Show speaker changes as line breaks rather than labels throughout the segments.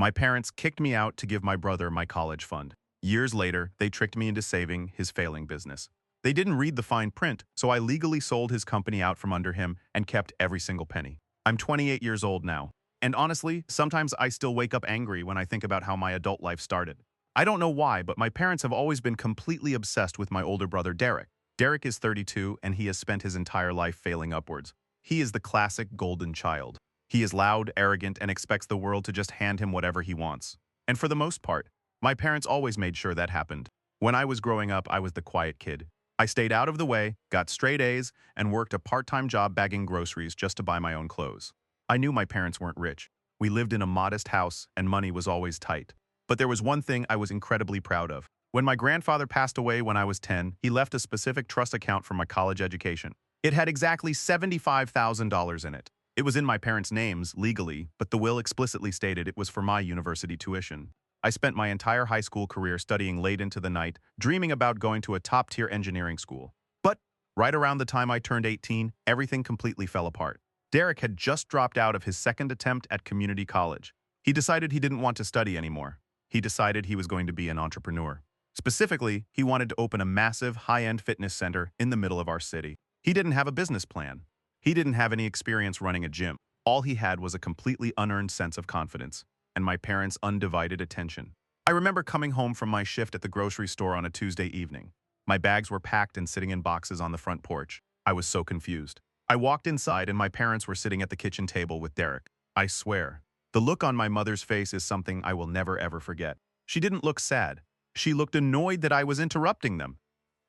My parents kicked me out to give my brother my college fund. Years later, they tricked me into saving his failing business. They didn't read the fine print, so I legally sold his company out from under him and kept every single penny. I'm 28 years old now, and honestly, sometimes I still wake up angry when I think about how my adult life started. I don't know why, but my parents have always been completely obsessed with my older brother Derek. Derek is 32, and he has spent his entire life failing upwards. He is the classic golden child. He is loud, arrogant, and expects the world to just hand him whatever he wants. And for the most part, my parents always made sure that happened. When I was growing up, I was the quiet kid. I stayed out of the way, got straight A's, and worked a part-time job bagging groceries just to buy my own clothes. I knew my parents weren't rich. We lived in a modest house, and money was always tight. But there was one thing I was incredibly proud of. When my grandfather passed away when I was 10, he left a specific trust account for my college education. It had exactly $75,000 in it. It was in my parents' names, legally, but the will explicitly stated it was for my university tuition. I spent my entire high school career studying late into the night, dreaming about going to a top-tier engineering school. But right around the time I turned 18, everything completely fell apart. Derek had just dropped out of his second attempt at community college. He decided he didn't want to study anymore. He decided he was going to be an entrepreneur. Specifically, he wanted to open a massive, high-end fitness center in the middle of our city. He didn't have a business plan. He didn't have any experience running a gym. All he had was a completely unearned sense of confidence and my parents' undivided attention. I remember coming home from my shift at the grocery store on a Tuesday evening. My bags were packed and sitting in boxes on the front porch. I was so confused. I walked inside and my parents were sitting at the kitchen table with Derek. I swear, the look on my mother's face is something I will never ever forget. She didn't look sad. She looked annoyed that I was interrupting them.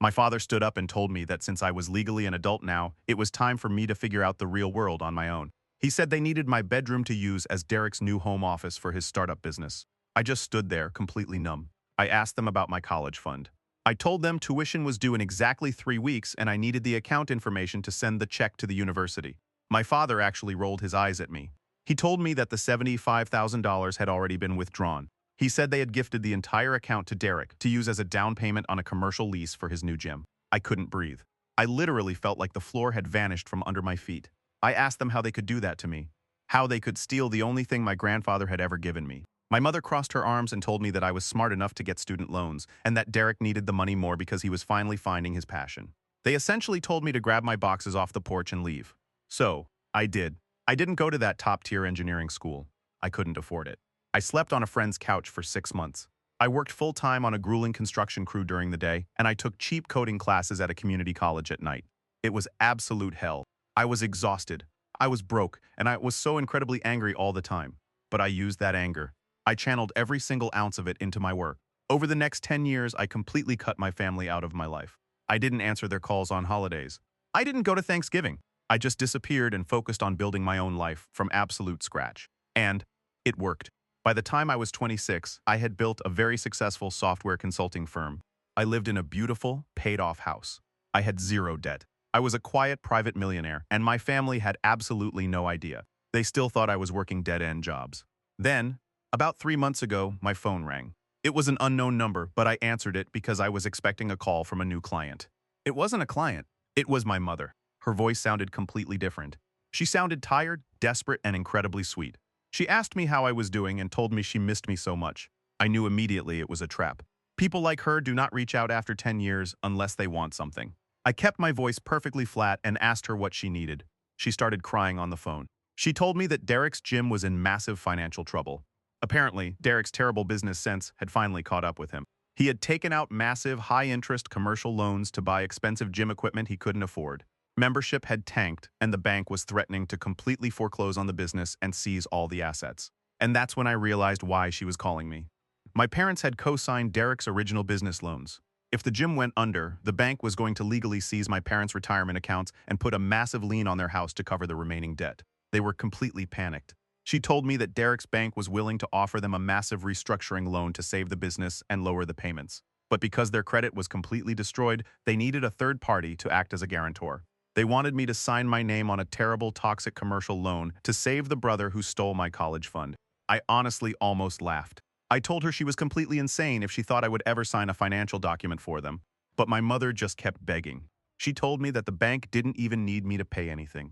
My father stood up and told me that since I was legally an adult now, it was time for me to figure out the real world on my own. He said they needed my bedroom to use as Derek's new home office for his startup business. I just stood there, completely numb. I asked them about my college fund. I told them tuition was due in exactly 3 weeks and I needed the account information to send the check to the university. My father actually rolled his eyes at me. He told me that the $75,000 had already been withdrawn. He said they had gifted the entire account to Derek to use as a down payment on a commercial lease for his new gym. I couldn't breathe. I literally felt like the floor had vanished from under my feet. I asked them how they could do that to me, how they could steal the only thing my grandfather had ever given me. My mother crossed her arms and told me that I was smart enough to get student loans and that Derek needed the money more because he was finally finding his passion. They essentially told me to grab my boxes off the porch and leave. So, I did. I didn't go to that top-tier engineering school. I couldn't afford it. I slept on a friend's couch for 6 months. I worked full-time on a grueling construction crew during the day, and I took cheap coding classes at a community college at night. It was absolute hell. I was exhausted. I was broke, and I was so incredibly angry all the time. But I used that anger. I channeled every single ounce of it into my work. Over the next 10 years, I completely cut my family out of my life. I didn't answer their calls on holidays. I didn't go to Thanksgiving. I just disappeared and focused on building my own life from absolute scratch. And it worked. By the time I was 26, I had built a very successful software consulting firm. I lived in a beautiful, paid-off house. I had zero debt. I was a quiet private millionaire, and my family had absolutely no idea. They still thought I was working dead-end jobs. Then, about 3 months ago, my phone rang. It was an unknown number, but I answered it because I was expecting a call from a new client. It wasn't a client. It was my mother. Her voice sounded completely different. She sounded tired, desperate, and incredibly sweet. She asked me how I was doing and told me she missed me so much. I knew immediately it was a trap. People like her do not reach out after 10 years unless they want something. I kept my voice perfectly flat and asked her what she needed. She started crying on the phone. She told me that Derek's gym was in massive financial trouble. Apparently, Derek's terrible business sense had finally caught up with him. He had taken out massive, high-interest commercial loans to buy expensive gym equipment he couldn't afford. Membership had tanked, and the bank was threatening to completely foreclose on the business and seize all the assets. And that's when I realized why she was calling me. My parents had co-signed Derek's original business loans. If the gym went under, the bank was going to legally seize my parents' retirement accounts and put a massive lien on their house to cover the remaining debt. They were completely panicked. She told me that Derek's bank was willing to offer them a massive restructuring loan to save the business and lower the payments. But because their credit was completely destroyed, they needed a third party to act as a guarantor. They wanted me to sign my name on a terrible, toxic commercial loan to save the brother who stole my college fund. I honestly almost laughed. I told her she was completely insane if she thought I would ever sign a financial document for them. But my mother just kept begging. She told me that the bank didn't even need me to pay anything.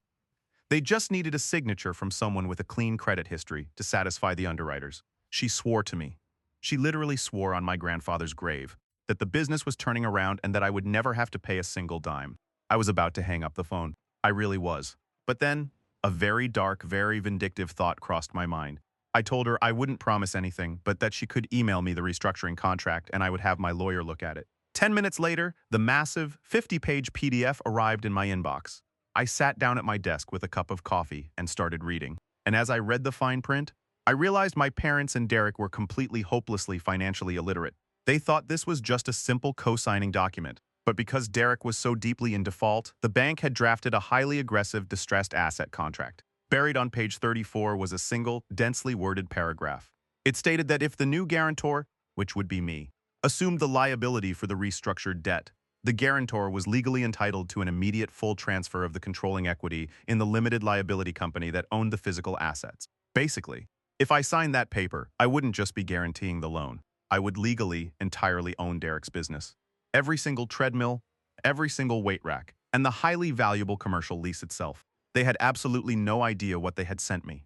They just needed a signature from someone with a clean credit history to satisfy the underwriters. She swore to me. She literally swore on my grandfather's grave that the business was turning around and that I would never have to pay a single dime. I was about to hang up the phone. I really was. But then, a very dark, very vindictive thought crossed my mind. I told her I wouldn't promise anything, but that she could email me the restructuring contract and I would have my lawyer look at it. 10 minutes later, the massive 50-page PDF arrived in my inbox. I sat down at my desk with a cup of coffee and started reading. And as I read the fine print, I realized my parents and Derek were completely hopelessly financially illiterate. They thought this was just a simple co-signing document. But because Derek was so deeply in default, the bank had drafted a highly aggressive distressed asset contract. Buried on page 34 was a single, densely worded paragraph. It stated that if the new guarantor, which would be me, assumed the liability for the restructured debt, the guarantor was legally entitled to an immediate full transfer of the controlling equity in the limited liability company that owned the physical assets. Basically, if I signed that paper, I wouldn't just be guaranteeing the loan. I would legally, entirely own Derek's business. Every single treadmill, every single weight rack, and the highly valuable commercial lease itself. They had absolutely no idea what they had sent me.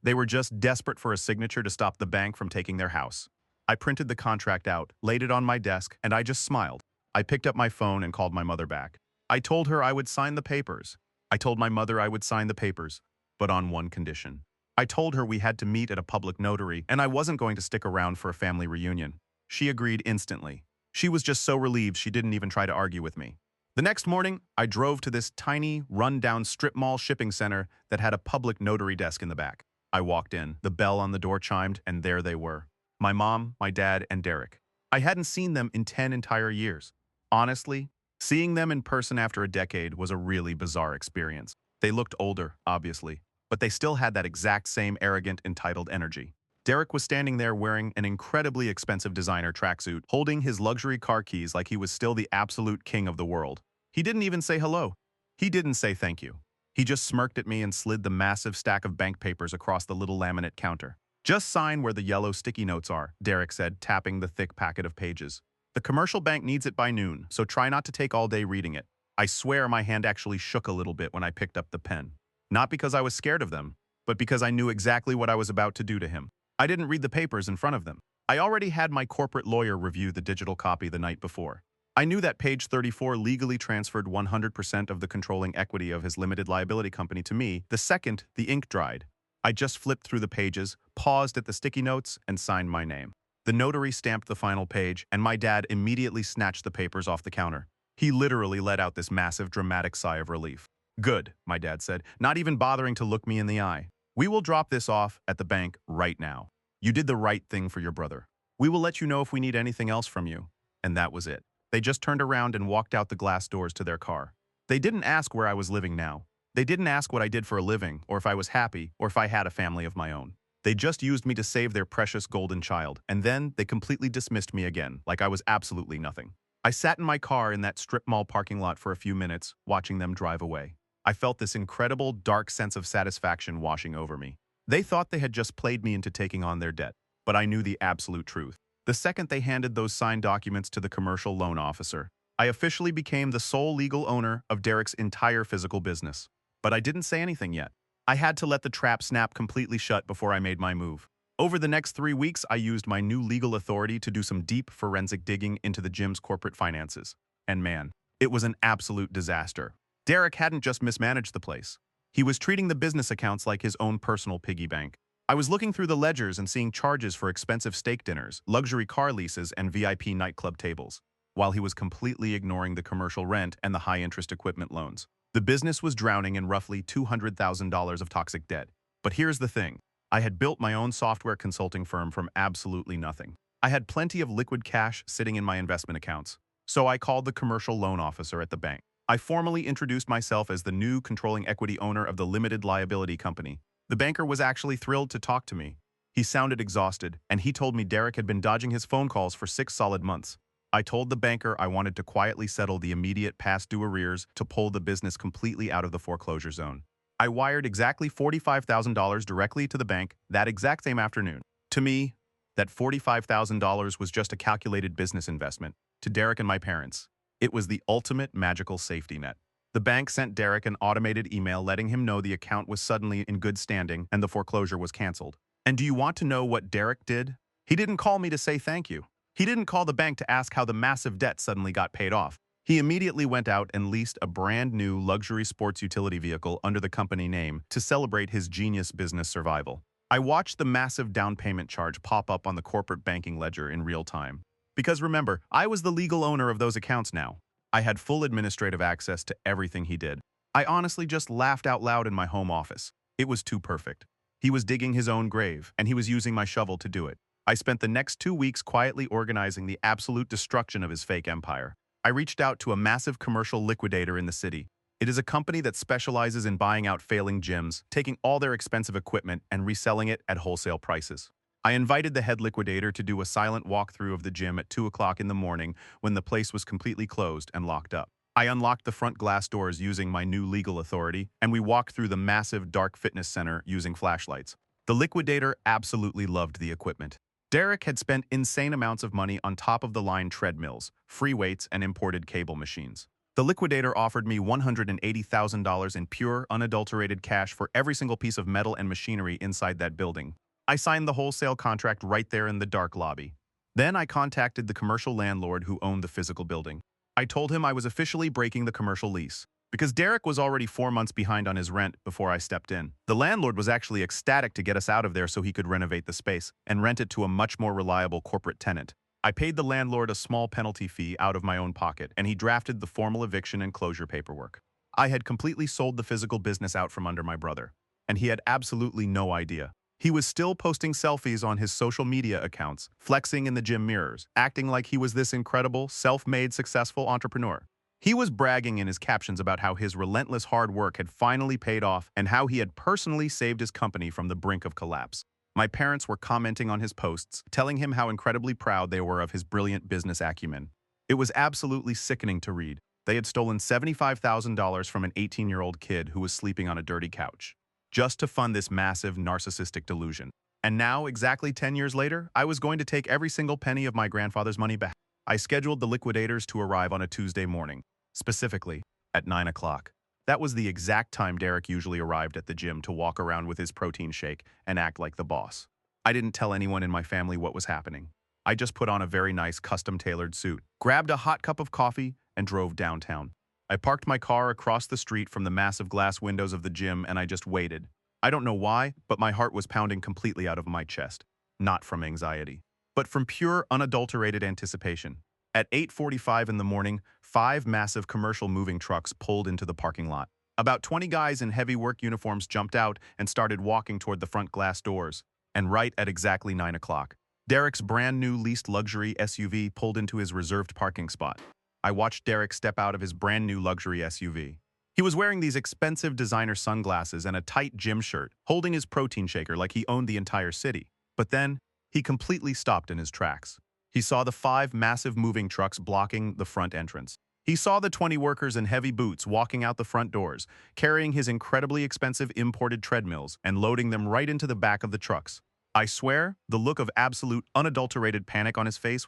They were just desperate for a signature to stop the bank from taking their house. I printed the contract out, laid it on my desk, and I just smiled. I picked up my phone and called my mother back. I told her I would sign the papers. I told my mother I would sign the papers, but on one condition. I told her we had to meet at a public notary, and I wasn't going to stick around for a family reunion. She agreed instantly. She was just so relieved she didn't even try to argue with me. The next morning, I drove to this tiny, run-down strip mall shipping center that had a public notary desk in the back. I walked in, the bell on the door chimed, and there they were. My mom, my dad, and Derek. I hadn't seen them in 10 entire years. Honestly, seeing them in person after a decade was a really bizarre experience. They looked older, obviously, but they still had that exact same arrogant, entitled energy. Derek was standing there wearing an incredibly expensive designer tracksuit, holding his luxury car keys like he was still the absolute king of the world. He didn't even say hello. He didn't say thank you. He just smirked at me and slid the massive stack of bank papers across the little laminate counter. "Just sign where the yellow sticky notes are," Derek said, tapping the thick packet of pages. "The commercial bank needs it by noon, so try not to take all day reading it." I swear my hand actually shook a little bit when I picked up the pen. Not because I was scared of them, but because I knew exactly what I was about to do to him. I didn't read the papers in front of them. I already had my corporate lawyer review the digital copy the night before. I knew that page 34 legally transferred 100% of the controlling equity of his limited liability company to me the second the ink dried. I just flipped through the pages, paused at the sticky notes, and signed my name. The notary stamped the final page, and my dad immediately snatched the papers off the counter. He literally let out this massive, dramatic sigh of relief. "Good," my dad said, not even bothering to look me in the eye. "We will drop this off at the bank right now. You did the right thing for your brother. We will let you know if we need anything else from you." And that was it. They just turned around and walked out the glass doors to their car. They didn't ask where I was living now. They didn't ask what I did for a living, or if I was happy, or if I had a family of my own. They just used me to save their precious golden child, and then they completely dismissed me again, like I was absolutely nothing. I sat in my car in that strip mall parking lot for a few minutes, watching them drive away. I felt this incredible, dark sense of satisfaction washing over me. They thought they had just played me into taking on their debt, but I knew the absolute truth. The second they handed those signed documents to the commercial loan officer, I officially became the sole legal owner of Derek's entire physical business. But I didn't say anything yet. I had to let the trap snap completely shut before I made my move. Over the next 3 weeks, I used my new legal authority to do some deep forensic digging into the gym's corporate finances. And man, it was an absolute disaster. Derek hadn't just mismanaged the place. He was treating the business accounts like his own personal piggy bank. I was looking through the ledgers and seeing charges for expensive steak dinners, luxury car leases, and VIP nightclub tables, while he was completely ignoring the commercial rent and the high-interest equipment loans. The business was drowning in roughly $200,000 of toxic debt. But here's the thing. I had built my own software consulting firm from absolutely nothing. I had plenty of liquid cash sitting in my investment accounts. So I called the commercial loan officer at the bank. I formally introduced myself as the new controlling equity owner of the limited liability company. The banker was actually thrilled to talk to me. He sounded exhausted, and he told me Derek had been dodging his phone calls for 6 solid months. I told the banker I wanted to quietly settle the immediate past due arrears to pull the business completely out of the foreclosure zone. I wired exactly $45,000 directly to the bank that exact same afternoon. To me, that $45,000 was just a calculated business investment. To Derek and my parents, it was the ultimate magical safety net. The bank sent Derek an automated email letting him know the account was suddenly in good standing and the foreclosure was canceled. And do you want to know what Derek did? He didn't call me to say thank you. He didn't call the bank to ask how the massive debt suddenly got paid off. He immediately went out and leased a brand new luxury sports utility vehicle under the company name to celebrate his genius business survival. I watched the massive down payment charge pop up on the corporate banking ledger in real time. Because remember, I was the legal owner of those accounts now. I had full administrative access to everything he did. I honestly just laughed out loud in my home office. It was too perfect. He was digging his own grave, and he was using my shovel to do it. I spent the next 2 weeks quietly organizing the absolute destruction of his fake empire. I reached out to a massive commercial liquidator in the city. It is a company that specializes in buying out failing gyms, taking all their expensive equipment and reselling it at wholesale prices. I invited the head liquidator to do a silent walkthrough of the gym at 2 o'clock in the morning when the place was completely closed and locked up. I unlocked the front glass doors using my new legal authority, and we walked through the massive dark fitness center using flashlights. The liquidator absolutely loved the equipment. Derek had spent insane amounts of money on top-of-the-line treadmills, free weights, and imported cable machines. The liquidator offered me $180,000 in pure, unadulterated cash for every single piece of metal and machinery inside that building. I signed the wholesale contract right there in the dark lobby. Then I contacted the commercial landlord who owned the physical building. I told him I was officially breaking the commercial lease, because Derek was already 4 months behind on his rent before I stepped in. The landlord was actually ecstatic to get us out of there so he could renovate the space and rent it to a much more reliable corporate tenant. I paid the landlord a small penalty fee out of my own pocket, and he drafted the formal eviction and closure paperwork. I had completely sold the physical business out from under my brother, and he had absolutely no idea. He was still posting selfies on his social media accounts, flexing in the gym mirrors, acting like he was this incredible, self-made, successful entrepreneur. He was bragging in his captions about how his relentless hard work had finally paid off and how he had personally saved his company from the brink of collapse. My parents were commenting on his posts, telling him how incredibly proud they were of his brilliant business acumen. It was absolutely sickening to read. They had stolen $75,000 from an 18-year-old kid who was sleeping on a dirty couch, just to fund this massive narcissistic delusion. And now, exactly 10 years later, I was going to take every single penny of my grandfather's money back. I scheduled the liquidators to arrive on a Tuesday morning, specifically at 9 o'clock. That was the exact time Derek usually arrived at the gym to walk around with his protein shake and act like the boss. I didn't tell anyone in my family what was happening. I just put on a very nice custom-tailored suit, grabbed a hot cup of coffee, and drove downtown. I parked my car across the street from the massive glass windows of the gym and I just waited. I don't know why, but my heart was pounding completely out of my chest. Not from anxiety, but from pure, unadulterated anticipation. At 8:45 in the morning, 5 massive commercial moving trucks pulled into the parking lot. About 20 guys in heavy work uniforms jumped out and started walking toward the front glass doors. And right at exactly 9 o'clock, Derek's brand new leased luxury SUV pulled into his reserved parking spot. I watched Derek step out of his brand new luxury SUV. He was wearing these expensive designer sunglasses and a tight gym shirt, holding his protein shaker like he owned the entire city. But then, he completely stopped in his tracks. He saw the 5 massive moving trucks blocking the front entrance. He saw the 20 workers in heavy boots walking out the front doors, carrying his incredibly expensive imported treadmills and loading them right into the back of the trucks. I swear, the look of absolute, unadulterated panic on his face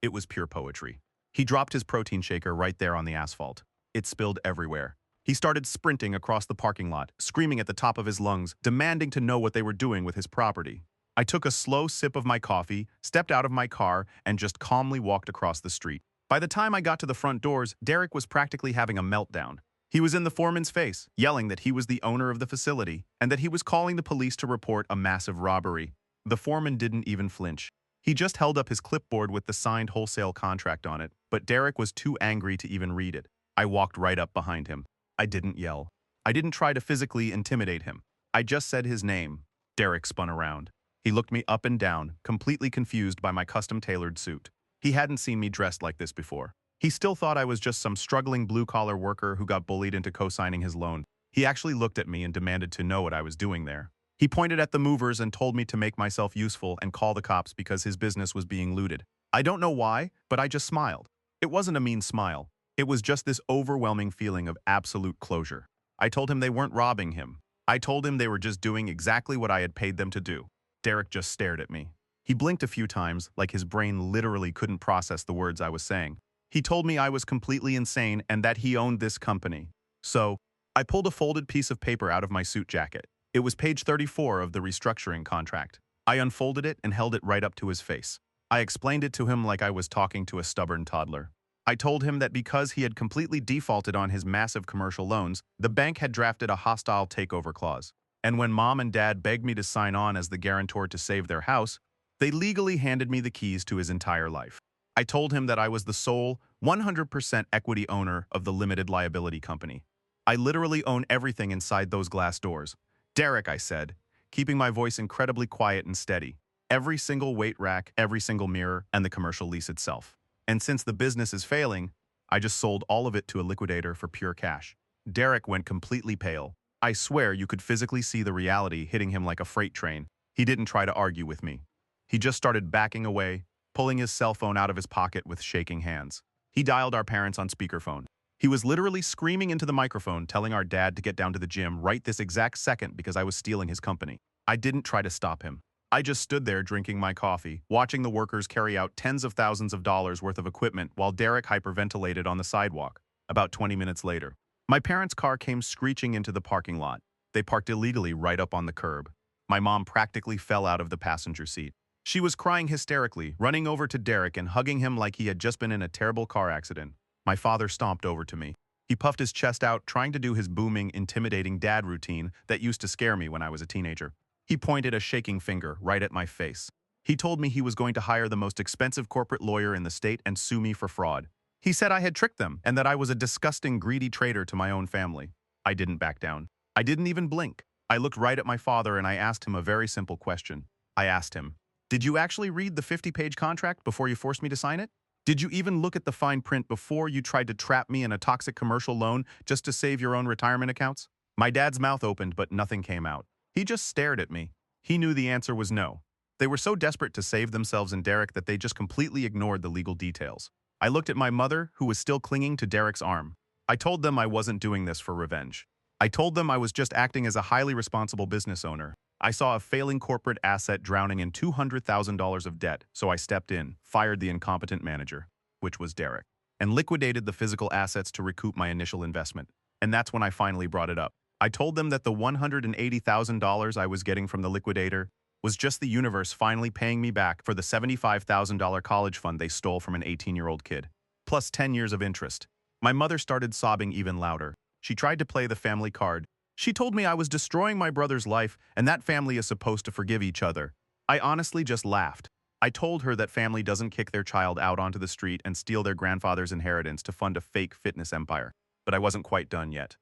it was pure poetry. He dropped his protein shaker right there on the asphalt. It spilled everywhere. He started sprinting across the parking lot, screaming at the top of his lungs, demanding to know what they were doing with his property. I took a slow sip of my coffee, stepped out of my car, and just calmly walked across the street. By the time I got to the front doors, Derek was practically having a meltdown. He was in the foreman's face, yelling that he was the owner of the facility and that he was calling the police to report a massive robbery. The foreman didn't even flinch. He just held up his clipboard with the signed wholesale contract on it, but Derek was too angry to even read it. I walked right up behind him. I didn't yell. I didn't try to physically intimidate him. I just said his name. Derek spun around. He looked me up and down, completely confused by my custom-tailored suit. He hadn't seen me dressed like this before. He still thought I was just some struggling blue-collar worker who got bullied into co-signing his loan. He actually looked at me and demanded to know what I was doing there. He pointed at the movers and told me to make myself useful and call the cops because his business was being looted. I don't know why, but I just smiled. It wasn't a mean smile. It was just this overwhelming feeling of absolute closure. I told him they weren't robbing him. I told him they were just doing exactly what I had paid them to do. Derek just stared at me. He blinked a few times, like his brain literally couldn't process the words I was saying. He told me I was completely insane and that he owned this company. So, I pulled a folded piece of paper out of my suit jacket. It was page 34 of the restructuring contract. I unfolded it and held it right up to his face. I explained it to him like I was talking to a stubborn toddler. I told him that because he had completely defaulted on his massive commercial loans, the bank had drafted a hostile takeover clause. And when Mom and Dad begged me to sign on as the guarantor to save their house, they legally handed me the keys to his entire life. I told him that I was the sole, 100% equity owner of the limited liability company. I literally own everything inside those glass doors. Derek, I said, keeping my voice incredibly quiet and steady. Every single weight rack, every single mirror, and the commercial lease itself. And since the business is failing, I just sold all of it to a liquidator for pure cash. Derek went completely pale. I swear you could physically see the reality hitting him like a freight train. He didn't try to argue with me. He just started backing away, pulling his cell phone out of his pocket with shaking hands. He dialed our parents on speakerphone. He was literally screaming into the microphone, telling our dad to get down to the gym right this exact second because I was stealing his company. I didn't try to stop him. I just stood there drinking my coffee, watching the workers carry out tens of thousands of dollars worth of equipment while Derek hyperventilated on the sidewalk. About 20 minutes later, my parents' car came screeching into the parking lot. They parked illegally right up on the curb. My mom practically fell out of the passenger seat. She was crying hysterically, running over to Derek and hugging him like he had just been in a terrible car accident. My father stomped over to me. He puffed his chest out, trying to do his booming, intimidating dad routine that used to scare me when I was a teenager. He pointed a shaking finger right at my face. He told me he was going to hire the most expensive corporate lawyer in the state and sue me for fraud. He said I had tricked them and that I was a disgusting, greedy traitor to my own family. I didn't back down. I didn't even blink. I looked right at my father and I asked him a very simple question. I asked him, "Did you actually read the 50-page contract before you forced me to sign it? Did you even look at the fine print before you tried to trap me in a toxic commercial loan just to save your own retirement accounts?" My dad's mouth opened, but nothing came out. He just stared at me. He knew the answer was no. They were so desperate to save themselves and Derek that they just completely ignored the legal details. I looked at my mother, who was still clinging to Derek's arm. I told them I wasn't doing this for revenge. I told them I was just acting as a highly responsible business owner. I saw a failing corporate asset drowning in $200,000 of debt, so I stepped in, fired the incompetent manager, which was Derek, and liquidated the physical assets to recoup my initial investment. And that's when I finally brought it up. I told them that the $180,000 I was getting from the liquidator was just the universe finally paying me back for the $75,000 college fund they stole from an 18-year-old kid, plus 10 years of interest. My mother started sobbing even louder. She tried to play the family card. She told me I was destroying my brother's life and that family is supposed to forgive each other. I honestly just laughed. I told her that family doesn't kick their child out onto the street and steal their grandfather's inheritance to fund a fake fitness empire. But I wasn't quite done yet.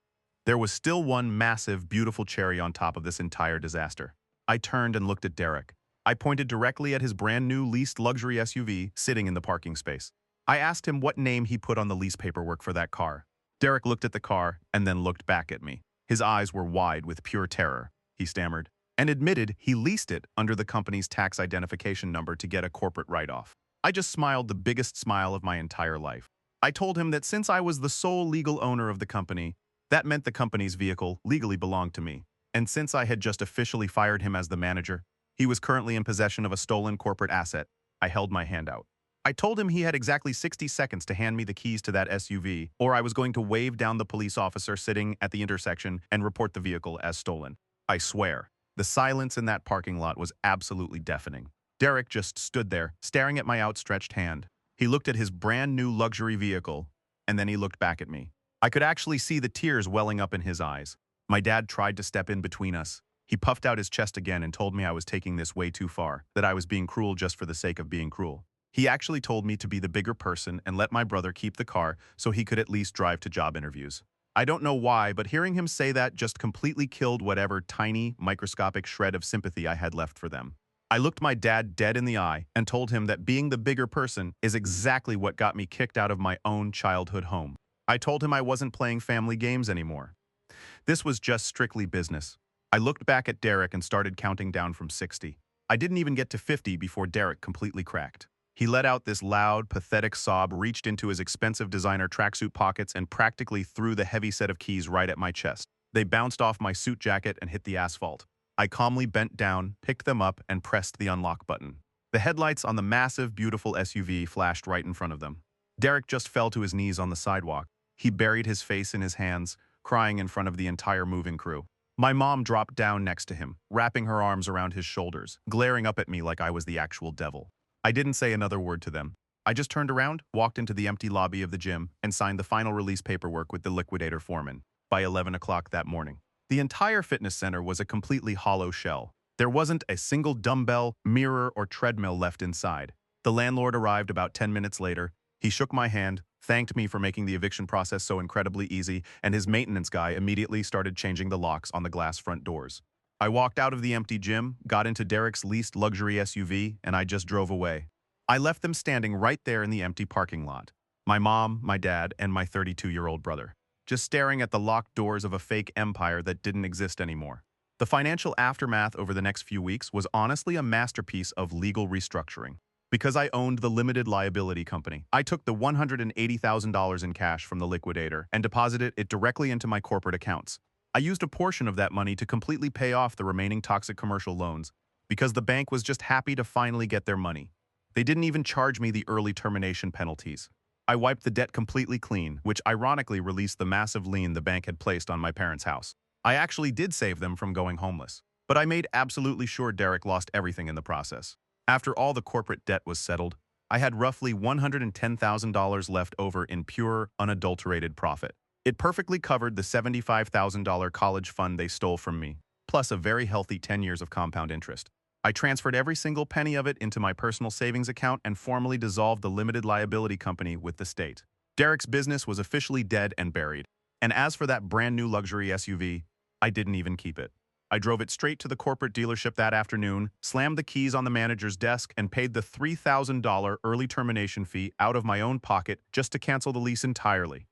There was still one massive, beautiful cherry on top of this entire disaster. I turned and looked at Derek. I pointed directly at his brand new leased luxury SUV sitting in the parking space. I asked him what name he put on the lease paperwork for that car. Derek looked at the car and then looked back at me. His eyes were wide with pure terror, he stammered, and admitted he leased it under the company's tax identification number to get a corporate write-off. I just smiled the biggest smile of my entire life. I told him that since I was the sole legal owner of the company, that meant the company's vehicle legally belonged to me. And since I had just officially fired him as the manager, he was currently in possession of a stolen corporate asset. I held my hand out. I told him he had exactly 60 seconds to hand me the keys to that SUV, or I was going to wave down the police officer sitting at the intersection and report the vehicle as stolen. I swear, the silence in that parking lot was absolutely deafening. Derek just stood there, staring at my outstretched hand. He looked at his brand new luxury vehicle, and then he looked back at me. I could actually see the tears welling up in his eyes. My dad tried to step in between us. He puffed out his chest again and told me I was taking this way too far, that I was being cruel just for the sake of being cruel. He actually told me to be the bigger person and let my brother keep the car so he could at least drive to job interviews. I don't know why, but hearing him say that just completely killed whatever tiny, microscopic shred of sympathy I had left for them. I looked my dad dead in the eye and told him that being the bigger person is exactly what got me kicked out of my own childhood home. I told him I wasn't playing family games anymore. This was just strictly business. I looked back at Derek and started counting down from 60. I didn't even get to 50 before Derek completely cracked. He let out this loud, pathetic sob, reached into his expensive designer tracksuit pockets, and practically threw the heavy set of keys right at my chest. They bounced off my suit jacket and hit the asphalt. I calmly bent down, picked them up, and pressed the unlock button. The headlights on the massive, beautiful SUV flashed right in front of them. Derek just fell to his knees on the sidewalk. He buried his face in his hands, crying in front of the entire moving crew. My mom dropped down next to him, wrapping her arms around his shoulders, glaring up at me like I was the actual devil. I didn't say another word to them. I just turned around, walked into the empty lobby of the gym, and signed the final release paperwork with the liquidator foreman by 11 o'clock that morning. The entire fitness center was a completely hollow shell. There wasn't a single dumbbell, mirror, or treadmill left inside. The landlord arrived about 10 minutes later. He shook my hand, thanked me for making the eviction process so incredibly easy, and his maintenance guy immediately started changing the locks on the glass front doors. I walked out of the empty gym, got into Derek's leased luxury SUV, and I just drove away. I left them standing right there in the empty parking lot. My mom, my dad, and my 32-year-old brother, just staring at the locked doors of a fake empire that didn't exist anymore. The financial aftermath over the next few weeks was honestly a masterpiece of legal restructuring. Because I owned the limited liability company, I took the $180,000 in cash from the liquidator and deposited it directly into my corporate accounts. I used a portion of that money to completely pay off the remaining toxic commercial loans because the bank was just happy to finally get their money. They didn't even charge me the early termination penalties. I wiped the debt completely clean, which ironically released the massive lien the bank had placed on my parents' house. I actually did save them from going homeless, but I made absolutely sure Derek lost everything in the process. After all the corporate debt was settled, I had roughly $110,000 left over in pure, unadulterated profit. It perfectly covered the $75,000 college fund they stole from me, plus a very healthy 10 years of compound interest. I transferred every single penny of it into my personal savings account and formally dissolved the limited liability company with the state. Derek's business was officially dead and buried. And as for that brand new luxury SUV, I didn't even keep it. I drove it straight to the corporate dealership that afternoon, slammed the keys on the manager's desk, and paid the $3,000 early termination fee out of my own pocket just to cancel the lease entirely.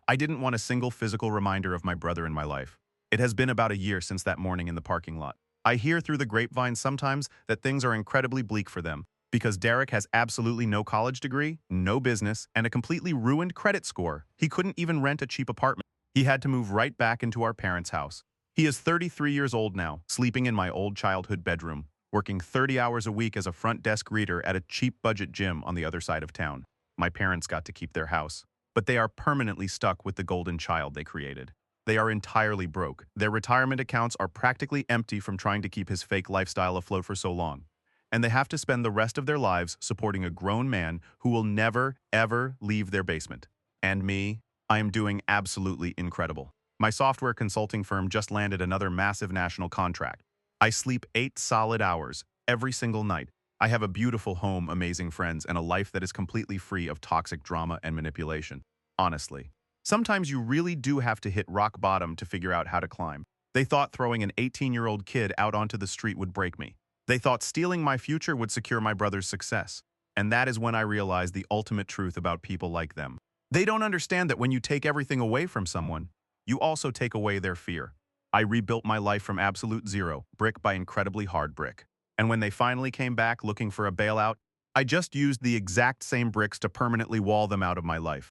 I didn't want a single physical reminder of my brother in my life. It has been about a year since that morning in the parking lot. I hear through the grapevine sometimes that things are incredibly bleak for them because Derek has absolutely no college degree, no business, and a completely ruined credit score. He couldn't even rent a cheap apartment. He had to move right back into our parents' house. He is 33 years old now, sleeping in my old childhood bedroom, working 30 hours a week as a front desk greeter at a cheap budget gym on the other side of town. My parents got to keep their house, but they are permanently stuck with the golden child they created. They are entirely broke. Their retirement accounts are practically empty from trying to keep his fake lifestyle afloat for so long. And they have to spend the rest of their lives supporting a grown man who will never, ever leave their basement. And me, I am doing absolutely incredible. My software consulting firm just landed another massive national contract. I sleep 8 solid hours every single night. I have a beautiful home, amazing friends, and a life that is completely free of toxic drama and manipulation. Honestly. Sometimes you really do have to hit rock bottom to figure out how to climb. They thought throwing an 18-year-old kid out onto the street would break me. They thought stealing my future would secure my brother's success. And that is when I realized the ultimate truth about people like them. They don't understand that when you take everything away from someone, you also take away their fear. I rebuilt my life from absolute zero, brick by incredibly hard brick. And when they finally came back looking for a bailout, I just used the exact same bricks to permanently wall them out of my life.